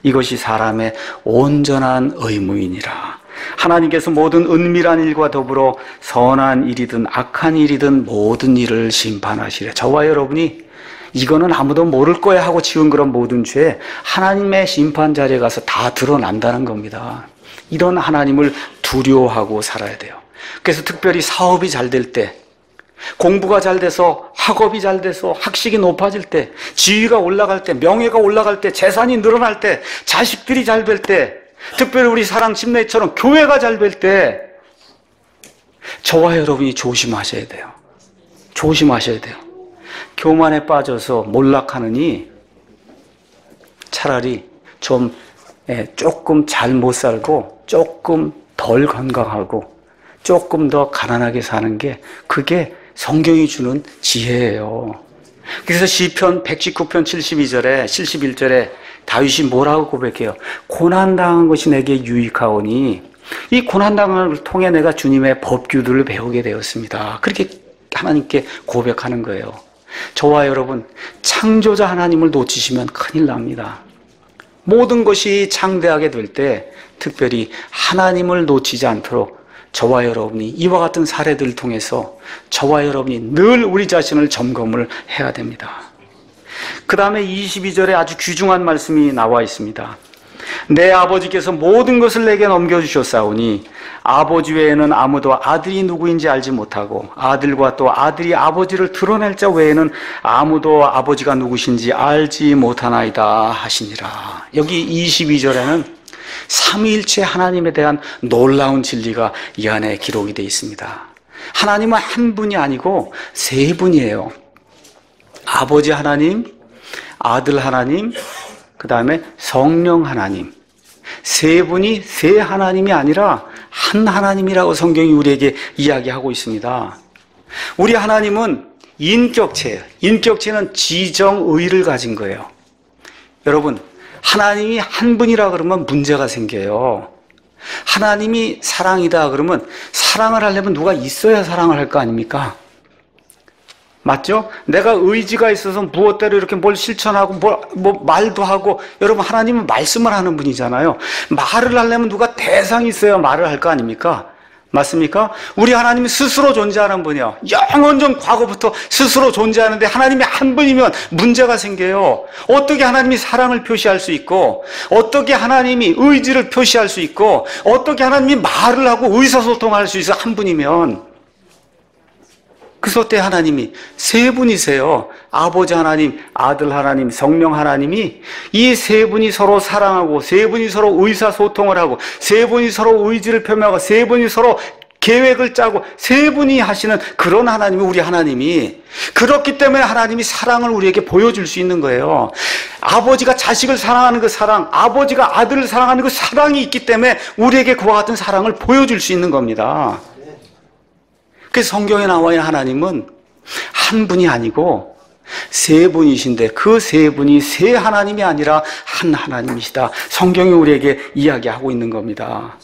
이것이 사람의 온전한 의무이니라. 하나님께서 모든 은밀한 일과 더불어 선한 일이든 악한 일이든 모든 일을 심판하시래. 저와 여러분이 이거는 아무도 모를 거야 하고 지은 그런 모든 죄 하나님의 심판 자리에 가서 다 드러난다는 겁니다. 이런 하나님을 두려워하고 살아야 돼요. 그래서 특별히 사업이 잘 될 때, 공부가 잘 돼서 학업이 잘 돼서 학식이 높아질 때, 지위가 올라갈 때, 명예가 올라갈 때, 재산이 늘어날 때, 자식들이 잘 될 때, 특별히 우리 사랑 침례처럼 교회가 잘 될 때 저와 여러분이 조심하셔야 돼요. 조심하셔야 돼요. 교만에 빠져서 몰락하느니 차라리 좀 조금 잘 못 살고 조금 덜 건강하고 조금 더 가난하게 사는 게 그게 성경이 주는 지혜예요. 그래서 시편 119편 72절에 71절에 다윗이 뭐라고 고백해요? 고난당한 것이 내게 유익하오니 이 고난당함을 통해 내가 주님의 법규들을 배우게 되었습니다. 그렇게 하나님께 고백하는 거예요. 저와 여러분, 창조자 하나님을 놓치시면 큰일 납니다. 모든 것이 창대하게 될 때 특별히 하나님을 놓치지 않도록 저와 여러분이 이와 같은 사례들을 통해서 저와 여러분이 늘 우리 자신을 점검을 해야 됩니다. 그 다음에 22절에 아주 귀중한 말씀이 나와 있습니다. 내 아버지께서 모든 것을 내게 넘겨주셨사오니 아버지 외에는 아무도 아들이 누구인지 알지 못하고 아들과 또 아들이 아버지를 드러낼 자 외에는 아무도 아버지가 누구신지 알지 못하나이다 하시니라. 여기 22절에는 삼위일체 하나님에 대한 놀라운 진리가 이 안에 기록이 되어 있습니다. 하나님은 한 분이 아니고 세 분이에요. 아버지 하나님, 아들 하나님, 그 다음에 성령 하나님. 세 분이 세 하나님이 아니라 한 하나님이라고 성경이 우리에게 이야기하고 있습니다. 우리 하나님은 인격체예요. 인격체는 지정의를 가진 거예요. 여러분, 하나님이 한 분이라 그러면 문제가 생겨요. 하나님이 사랑이다 그러면 사랑을 하려면 누가 있어야 사랑을 할 거 아닙니까? 맞죠? 내가 의지가 있어서 무엇대로 이렇게 뭘 실천하고 뭐 말도 하고, 여러분 하나님은 말씀을 하는 분이잖아요. 말을 하려면 누가 대상이 있어야 말을 할 거 아닙니까? 맞습니까? 우리 하나님이 스스로 존재하는 분이요. 영원전 과거부터 스스로 존재하는데 하나님이 한 분이면 문제가 생겨요. 어떻게 하나님이 사랑을 표시할 수 있고, 어떻게 하나님이 의지를 표시할 수 있고, 어떻게 하나님이 말을 하고 의사소통할 수 있어 한 분이면. 그래서 때 하나님이 세 분이세요. 아버지 하나님, 아들 하나님, 성령 하나님이 이 세 분이 서로 사랑하고, 세 분이 서로 의사소통을 하고, 세 분이 서로 의지를 표명하고, 세 분이 서로 계획을 짜고, 세 분이 하시는 그런 하나님이 우리 하나님이. 그렇기 때문에 하나님이 사랑을 우리에게 보여줄 수 있는 거예요. 아버지가 자식을 사랑하는 그 사랑, 아버지가 아들을 사랑하는 그 사랑이 있기 때문에 우리에게 그와 같은 사랑을 보여줄 수 있는 겁니다. 그래서 성경에 나와 있는 하나님은 한 분이 아니고 세 분이신데, 그 세 분이 세 하나님이 아니라 한 하나님이시다. 성경이 우리에게 이야기하고 있는 겁니다.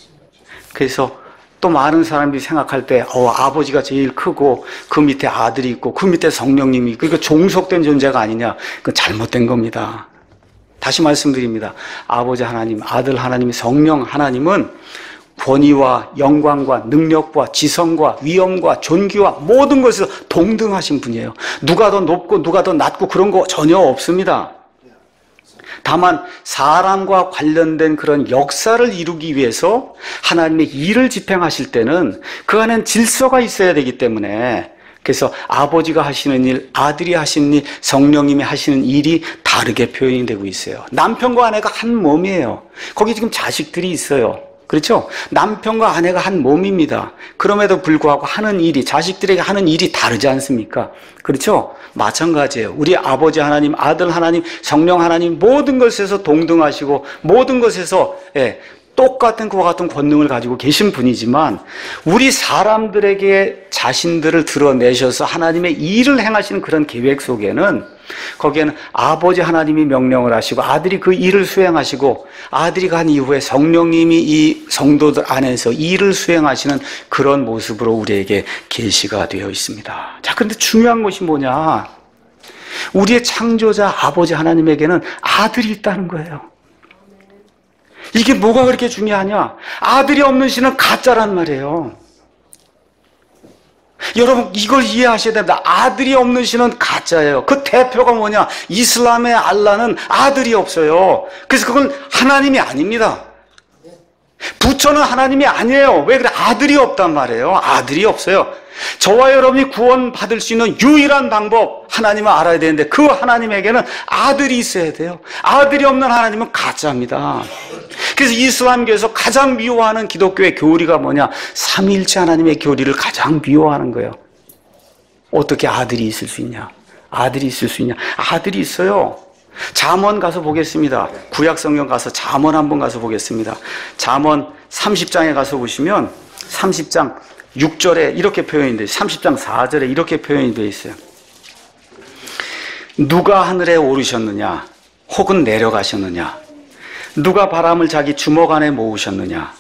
그래서 또 많은 사람들이 생각할 때 아버지가 제일 크고 그 밑에 아들이 있고 그 밑에 성령님이 있고, 이거 종속된 존재가 아니냐. 그건 잘못된 겁니다. 다시 말씀드립니다. 아버지 하나님, 아들 하나님, 성령 하나님은 권위와 영광과 능력과 지성과 위엄과 존귀와 모든 것에서 동등하신 분이에요. 누가 더 높고 누가 더 낮고 그런 거 전혀 없습니다. 다만 사람과 관련된 그런 역사를 이루기 위해서 하나님의 일을 집행하실 때는 그 안엔 질서가 있어야 되기 때문에, 그래서 아버지가 하시는 일, 아들이 하시는 일, 성령님이 하시는 일이 다르게 표현이 되고 있어요. 남편과 아내가 한 몸이에요. 거기 지금 자식들이 있어요. 그렇죠? 남편과 아내가 한 몸입니다. 그럼에도 불구하고 하는 일이, 자식들에게 하는 일이 다르지 않습니까? 그렇죠? 마찬가지예요. 우리 아버지 하나님, 아들 하나님, 성령 하나님 모든 것에서 동등하시고 모든 것에서 똑같은 그와 같은 권능을 가지고 계신 분이지만, 우리 사람들에게 자신들을 드러내셔서 하나님의 일을 행하시는 그런 계획 속에는, 거기에는 아버지 하나님이 명령을 하시고 아들이 그 일을 수행하시고, 아들이 간 이후에 성령님이 이 성도들 안에서 일을 수행하시는 그런 모습으로 우리에게 계시가 되어 있습니다. 자, 근데 중요한 것이 뭐냐? 우리의 창조자 아버지 하나님에게는 아들이 있다는 거예요. 이게 뭐가 그렇게 중요하냐? 아들이 없는 신은 가짜란 말이에요. 여러분, 이걸 이해하셔야 됩니다. 아들이 없는 신은 가짜예요. 그 대표가 뭐냐? 이슬람의 알라는 아들이 없어요. 그래서 그건 하나님이 아닙니다. 부처는 하나님이 아니에요. 왜 그래? 아들이 없단 말이에요. 아들이 없어요. 저와 여러분이 구원받을 수 있는 유일한 방법, 하나님을 알아야 되는데, 그 하나님에게는 아들이 있어야 돼요. 아들이 없는 하나님은 가짜입니다. 그래서 이슬람교에서 가장 미워하는 기독교의 교리가 뭐냐? 삼위일체 하나님의 교리를 가장 미워하는 거예요. 어떻게 아들이 있을 수 있냐? 아들이 있을 수 있냐? 아들이 있어요. 잠언 가서 보겠습니다. 구약성경 가서 잠언 한번 가서 보겠습니다. 잠언 30장에 가서 보시면 30장 6절에 이렇게 표현이 돼요. 30장 4절에 이렇게 표현이 되어 있어요. 누가 하늘에 오르셨느냐? 혹은 내려가셨느냐? 누가 바람을 자기 주먹 안에 모으셨느냐?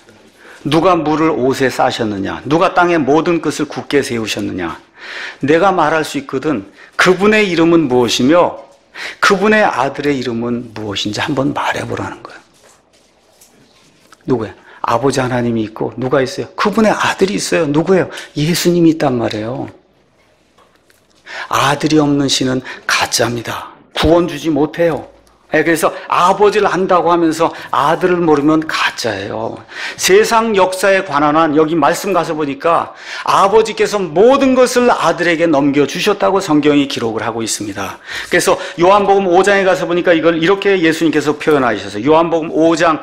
누가 물을 옷에 싸셨느냐? 누가 땅의 모든 끝을 굳게 세우셨느냐? 내가 말할 수 있거든. 그분의 이름은 무엇이며 그분의 아들의 이름은 무엇인지 한번 말해보라는 거예요. 누구야? 아버지 하나님이 있고 누가 있어요? 그분의 아들이 있어요. 누구예요? 예수님이 있단 말이에요. 아들이 없는 신은 가짜입니다. 구원 주지 못해요. 그래서 아버지를 안다고 하면서 아들을 모르면 가짜예요. 세상 역사에 관한 한, 여기 말씀 가서 보니까 아버지께서 모든 것을 아들에게 넘겨주셨다고 성경이 기록을 하고 있습니다. 그래서 요한복음 5장에 가서 보니까 이걸 이렇게 예수님께서 표현하셨어요. 요한복음 5장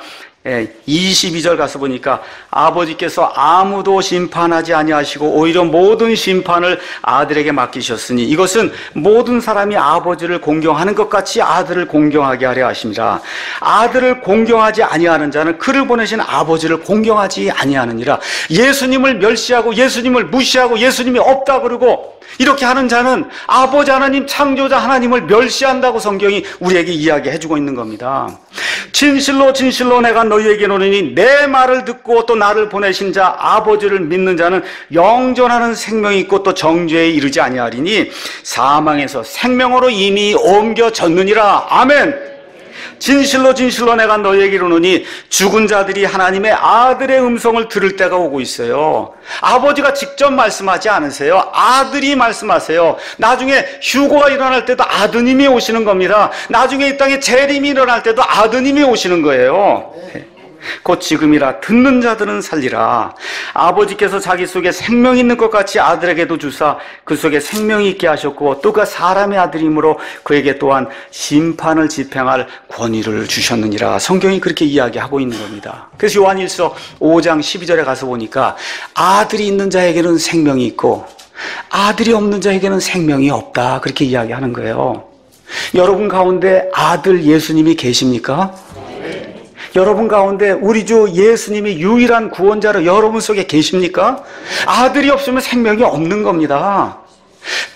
22절 가서 보니까 아버지께서 아무도 심판하지 아니하시고 오히려 모든 심판을 아들에게 맡기셨으니 이것은 모든 사람이 아버지를 공경하는 것 같이 아들을 공경하게 하려 하심이라. 아들을 공경하지 아니하는 자는 그를 보내신 아버지를 공경하지 아니하느니라. 예수님을 멸시하고 예수님을 무시하고 예수님이 없다 그러고 이렇게 하는 자는 아버지 하나님, 창조자 하나님을 멸시한다고 성경이 우리에게 이야기해주고 있는 겁니다. 진실로 진실로 내가 너희에게 이르노니 내 말을 듣고 또 나를 보내신 자 아버지를 믿는 자는 영존하는 생명이 있고 또 정죄에 이르지 아니하리니 사망에서 생명으로 이미 옮겨졌느니라. 아멘. 진실로 진실로 내가 너희에게 이르노니 죽은 자들이 하나님의 아들의 음성을 들을 때가 오고 있어요. 아버지가 직접 말씀하지 않으세요. 아들이 말씀하세요. 나중에 휴거가 일어날 때도 아드님이 오시는 겁니다. 나중에 이 땅에 재림이 일어날 때도 아드님이 오시는 거예요. 곧 지금이라 듣는 자들은 살리라. 아버지께서 자기 속에 생명이 있는 것 같이 아들에게도 주사 그 속에 생명이 있게 하셨고 또 그 사람의 아들이므로 그에게 또한 심판을 집행할 권위를 주셨느니라. 성경이 그렇게 이야기하고 있는 겁니다. 그래서 요한일서 5장 12절에 가서 보니까 아들이 있는 자에게는 생명이 있고 아들이 없는 자에게는 생명이 없다, 그렇게 이야기하는 거예요. 여러분 가운데 아들 예수님이 계십니까? 여러분 가운데 우리 주 예수님이 유일한 구원자로 여러분 속에 계십니까? 아들이 없으면 생명이 없는 겁니다.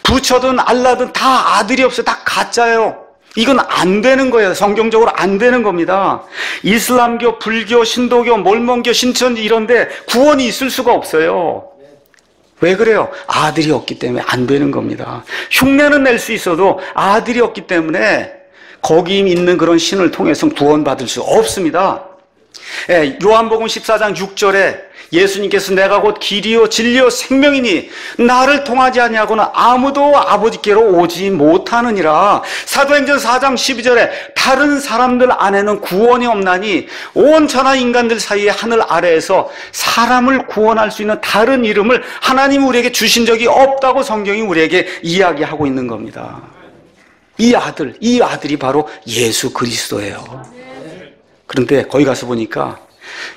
부처든 알라든 다 아들이 없어요. 다 가짜예요. 이건 안 되는 거예요. 성경적으로 안 되는 겁니다. 이슬람교, 불교, 신도교, 몰몬교, 신천지 이런데 구원이 있을 수가 없어요. 왜 그래요? 아들이 없기 때문에 안 되는 겁니다. 흉내는 낼 수 있어도 아들이 없기 때문에 거기 있는 그런 신을 통해서 구원받을 수 없습니다. 요한복음 14장 6절에 예수님께서 내가 곧 길이요 진리요 생명이니 나를 통하지 아니하고는 아무도 아버지께로 오지 못하느니라. 사도행전 4장 12절에 다른 사람들 안에는 구원이 없나니 온 천하 인간들 사이에 하늘 아래에서 사람을 구원할 수 있는 다른 이름을 하나님이 우리에게 주신 적이 없다고 성경이 우리에게 이야기하고 있는 겁니다. 이 아들이 바로 예수 그리스도예요. 그런데 거기 가서 보니까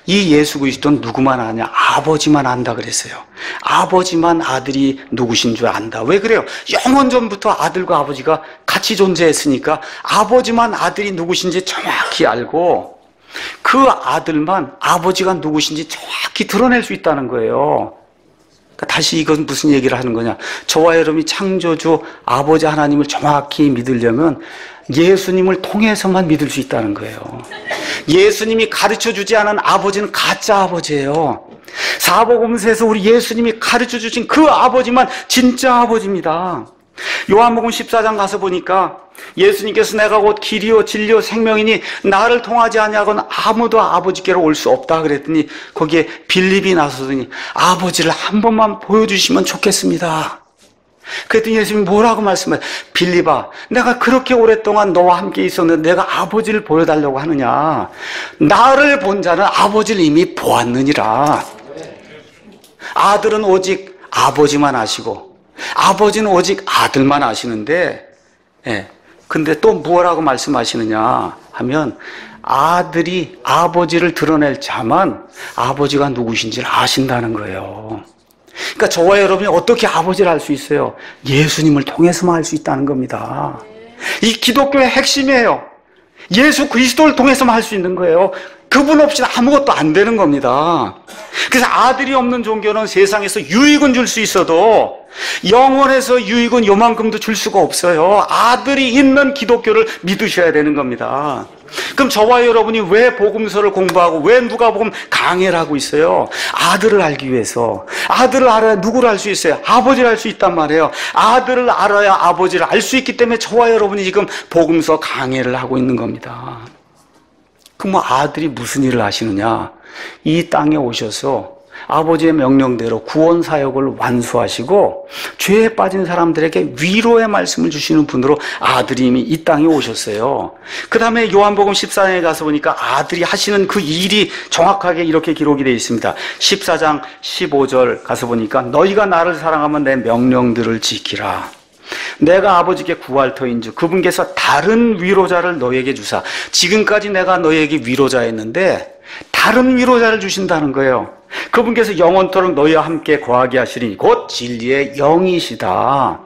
이 예수 그리스도는 누구만 아냐? 아버지만 안다 그랬어요. 아버지만 아들이 누구신 줄 안다. 왜 그래요? 영원 전부터 아들과 아버지가 같이 존재했으니까 아버지만 아들이 누구신지 정확히 알고 그 아들만 아버지가 누구신지 정확히 드러낼 수 있다는 거예요. 다시 이건 무슨 얘기를 하는 거냐? 저와 여러분이 창조주 아버지 하나님을 정확히 믿으려면 예수님을 통해서만 믿을 수 있다는 거예요. 예수님이 가르쳐주지 않은 아버지는 가짜 아버지예요. 사복음서에서 우리 예수님이 가르쳐주신 그 아버지만 진짜 아버지입니다. 요한복음 14장 가서 보니까 예수님께서 내가 곧 길이요 진리요 생명이니 나를 통하지 아니하고는 아무도 아버지께로 올 수 없다 그랬더니 거기에 빌립이 나서더니 아버지를 한 번만 보여주시면 좋겠습니다. 그랬더니 예수님이 뭐라고 말씀해요? 빌립아, 내가 그렇게 오랫동안 너와 함께 있었는데 내가 아버지를 보여달라고 하느냐? 나를 본 자는 아버지를 이미 보았느니라. 아들은 오직 아버지만 아시고 아버지는 오직 아들만 아시는데, 근데 또 뭐라고 말씀하시느냐 하면 아들이 아버지를 드러낼 자만 아버지가 누구신지를 아신다는 거예요. 그러니까 저와 여러분이 어떻게 아버지를 알 수 있어요? 예수님을 통해서만 알 수 있다는 겁니다. 이 기독교의 핵심이에요. 예수 그리스도를 통해서만 할 수 있는 거예요. 그분 없이는 아무것도 안 되는 겁니다. 그래서 아들이 없는 종교는 세상에서 유익은 줄 수 있어도 영원에서 유익은 요만큼도 줄 수가 없어요. 아들이 있는 기독교를 믿으셔야 되는 겁니다. 그럼 저와 여러분이 왜 복음서를 공부하고 왜 누가복음 강해를 하고 있어요? 아들을 알기 위해서. 아들을 알아야 누구를 알 수 있어요? 아버지를 알 수 있단 말이에요. 아들을 알아야 아버지를 알 수 있기 때문에 저와 여러분이 지금 복음서 강해를 하고 있는 겁니다. 그럼 아들이 무슨 일을 하시느냐? 이 땅에 오셔서 아버지의 명령대로 구원 사역을 완수하시고 죄에 빠진 사람들에게 위로의 말씀을 주시는 분으로 아들이 이미 이 땅에 오셨어요. 그 다음에 요한복음 14장에 가서 보니까 아들이 하시는 그 일이 정확하게 이렇게 기록이 되어 있습니다. 14장 15절 가서 보니까 너희가 나를 사랑하면 내 명령들을 지키라. 내가 아버지께 구할 터인즉 그분께서 다른 위로자를 너희에게 주사. 지금까지 내가 너희에게 위로자였는데 다른 위로자를 주신다는 거예요. 그분께서 영원토록 너희와 함께 거하게 하시리니 곧 진리의 영이시다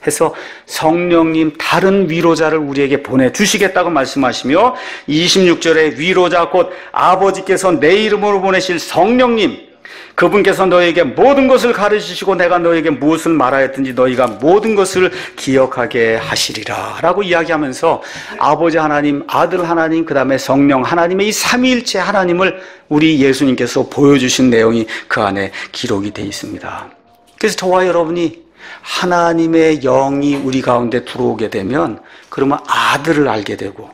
해서 성령님 다른 위로자를 우리에게 보내주시겠다고 말씀하시며 26절에 위로자 곧 아버지께서 내 이름으로 보내실 성령님, 그분께서 너에게 모든 것을 가르치시고 내가 너에게 무엇을 말하였든지 너희가 모든 것을 기억하게 하시리라 라고 이야기하면서 아버지 하나님, 아들 하나님, 그 다음에 성령 하나님의 이 삼위일체 하나님을 우리 예수님께서 보여주신 내용이 그 안에 기록이 되어 있습니다. 그래서 저와 여러분이 하나님의 영이 우리 가운데 들어오게 되면 그러면 아들을 알게 되고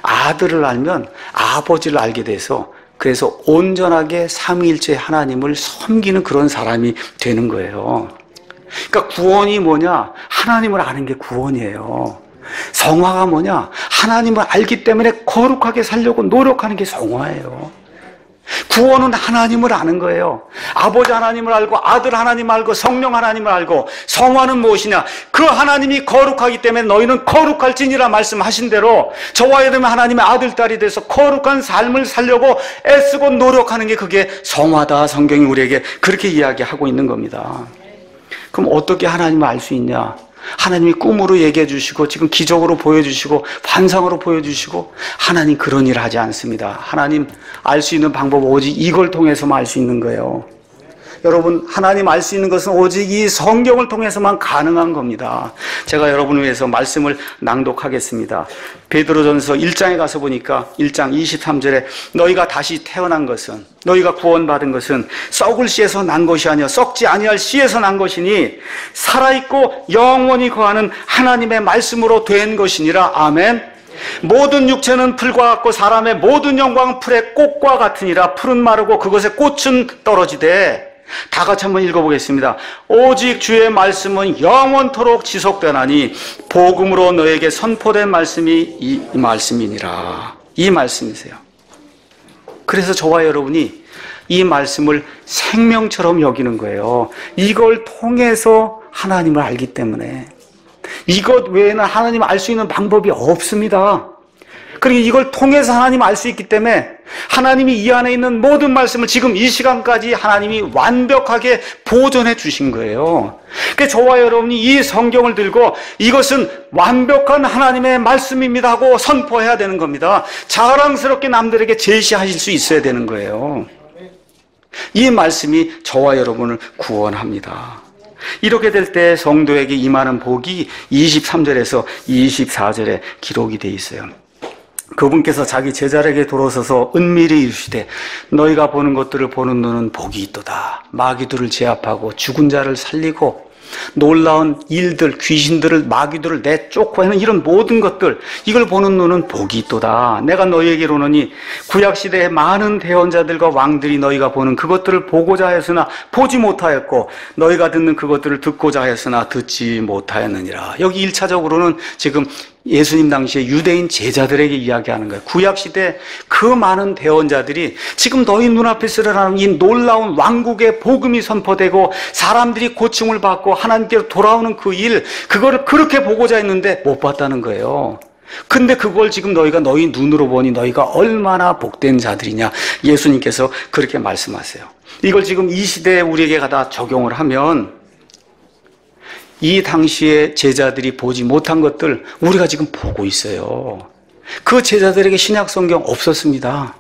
아들을 알면 아버지를 알게 돼서 그래서 온전하게 삼위일체 하나님을 섬기는 그런 사람이 되는 거예요. 그러니까 구원이 뭐냐? 하나님을 아는 게 구원이에요. 성화가 뭐냐? 하나님을 알기 때문에 거룩하게 살려고 노력하는 게 성화예요. 구원은 하나님을 아는 거예요. 아버지 하나님을 알고 아들 하나님 알고 성령 하나님을 알고 성화는 무엇이냐? 그 하나님이 거룩하기 때문에 너희는 거룩할지니라 말씀하신 대로 저와 여러분 하나님의 아들 딸이 돼서 거룩한 삶을 살려고 애쓰고 노력하는 게 그게 성화다. 성경이 우리에게 그렇게 이야기하고 있는 겁니다. 그럼 어떻게 하나님을 알 수 있냐? 하나님이 꿈으로 얘기해 주시고 지금 기적으로 보여주시고 환상으로 보여주시고 하나님 그런 일 하지 않습니다. 하나님 알 수 있는 방법 오직 이걸 통해서만 알 수 있는 거예요. 여러분 하나님 알 수 있는 것은 오직 이 성경을 통해서만 가능한 겁니다. 제가 여러분을 위해서 말씀을 낭독하겠습니다. 베드로전서 1장에 가서 보니까 1장 23절에 너희가 다시 태어난 것은 너희가 구원받은 것은 썩을 씨에서 난 것이 아니여 썩지 아니할 씨에서 난 것이니 살아있고 영원히 거하는 하나님의 말씀으로 된 것이니라. 아멘. 모든 육체는 풀과 같고 사람의 모든 영광은 풀의 꽃과 같으니라. 풀은 마르고 그것의 꽃은 떨어지되 다 같이 한번 읽어보겠습니다. 오직 주의 말씀은 영원토록 지속되나니 복음으로 너에게 선포된 말씀이 이 말씀이니라. 이 말씀이세요. 그래서 저와 여러분이 이 말씀을 생명처럼 여기는 거예요. 이걸 통해서 하나님을 알기 때문에 이것 외에는 하나님을 알 수 있는 방법이 없습니다. 그리고 이걸 통해서 하나님을 알 수 있기 때문에 하나님이 이 안에 있는 모든 말씀을 지금 이 시간까지 하나님이 완벽하게 보존해 주신 거예요. 그래서 저와 여러분이 이 성경을 들고 이것은 완벽한 하나님의 말씀입니다 하고 선포해야 되는 겁니다. 자랑스럽게 남들에게 제시하실 수 있어야 되는 거예요. 이 말씀이 저와 여러분을 구원합니다. 이렇게 될 때 성도에게 임하는 복이 23절에서 24절에 기록이 되어 있어요. 그분께서 자기 제자에게 돌아서서 은밀히 이르시되 너희가 보는 것들을 보는 눈은 복이 있도다. 마귀들을 제압하고 죽은 자를 살리고 놀라운 일들, 귀신들을 마귀들을 내쫓고 하는 이런 모든 것들 이걸 보는 눈은 복이 있도다. 내가 너희에게 이르노니 구약시대의 많은 대언자들과 왕들이 너희가 보는 그것들을 보고자 하였으나 보지 못하였고 너희가 듣는 그것들을 듣고자 하였으나 듣지 못하였느니라. 여기 1차적으로는 지금 예수님 당시에 유대인 제자들에게 이야기하는 거예요. 구약시대 그 많은 대언자들이 지금 너희 눈앞에서 일어나는 이 놀라운 왕국의 복음이 선포되고 사람들이 고침을 받고 하나님께로 돌아오는 그 일, 그거를 그렇게 보고자 했는데 못 봤다는 거예요. 근데 그걸 지금 너희가 너희 눈으로 보니 너희가 얼마나 복된 자들이냐. 예수님께서 그렇게 말씀하세요. 이걸 지금 이 시대에 우리에게 갖다 적용을 하면 이 당시에 제자들이 보지 못한 것들 우리가 지금 보고 있어요. 그 제자들에게 신약 성경 없었습니다.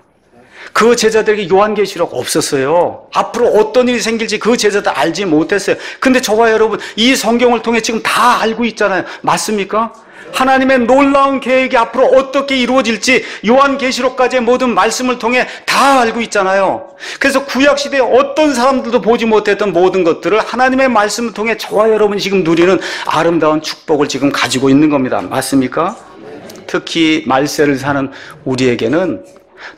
그 제자들에게 요한계시록 없었어요. 앞으로 어떤 일이 생길지 그 제자들 알지 못했어요. 근데 저와 여러분 이 성경을 통해 지금 다 알고 있잖아요. 맞습니까? 하나님의 놀라운 계획이 앞으로 어떻게 이루어질지 요한계시록까지의 모든 말씀을 통해 다 알고 있잖아요. 그래서 구약시대에 어떤 사람들도 보지 못했던 모든 것들을 하나님의 말씀을 통해 저와 여러분이 지금 누리는 아름다운 축복을 지금 가지고 있는 겁니다. 맞습니까? 특히 말세를 사는 우리에게는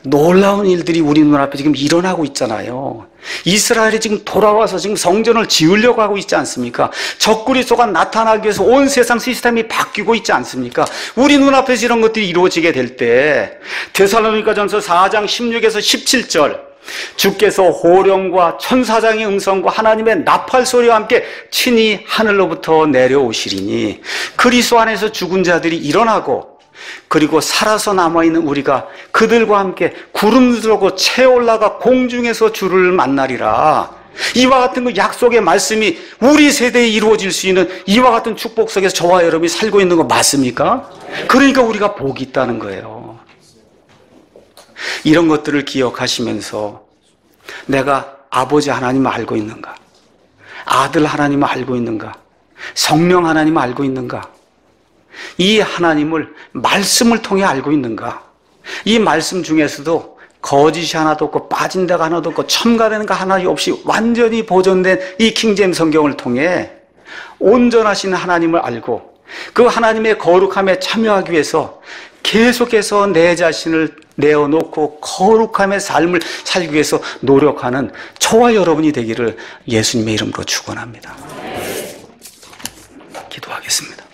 놀라운 일들이 우리 눈앞에 지금 일어나고 있잖아요. 이스라엘이 지금 돌아와서 지금 성전을 지으려고 하고 있지 않습니까? 적그리스도가 나타나기 위해서 온 세상 시스템이 바뀌고 있지 않습니까? 우리 눈앞에서 이런 것들이 이루어지게 될 때 데살로니가전서 4장 16에서 17절 주께서 호령과 천사장의 음성과 하나님의 나팔 소리와 함께 친히 하늘로부터 내려오시리니 그리스도 안에서 죽은 자들이 일어나고 그리고 살아서 남아있는 우리가 그들과 함께 구름으로 채 올라가 공중에서 주를 만나리라. 이와 같은 그 약속의 말씀이 우리 세대에 이루어질 수 있는 이와 같은 축복 속에서 저와 여러분이 살고 있는 거 맞습니까? 그러니까 우리가 복이 있다는 거예요. 이런 것들을 기억하시면서 내가 아버지 하나님을 알고 있는가? 아들 하나님을 알고 있는가? 성령 하나님을 알고 있는가? 이 하나님을 말씀을 통해 알고 있는가? 이 말씀 중에서도 거짓이 하나도 없고 빠진 데가 하나도 없고 첨가되는 거 하나 없이 완전히 보존된 이 킹제임스 성경을 통해 온전하신 하나님을 알고 그 하나님의 거룩함에 참여하기 위해서 계속해서 내 자신을 내어놓고 거룩함의 삶을 살기 위해서 노력하는 저와 여러분이 되기를 예수님의 이름으로 축원합니다. 기도하겠습니다.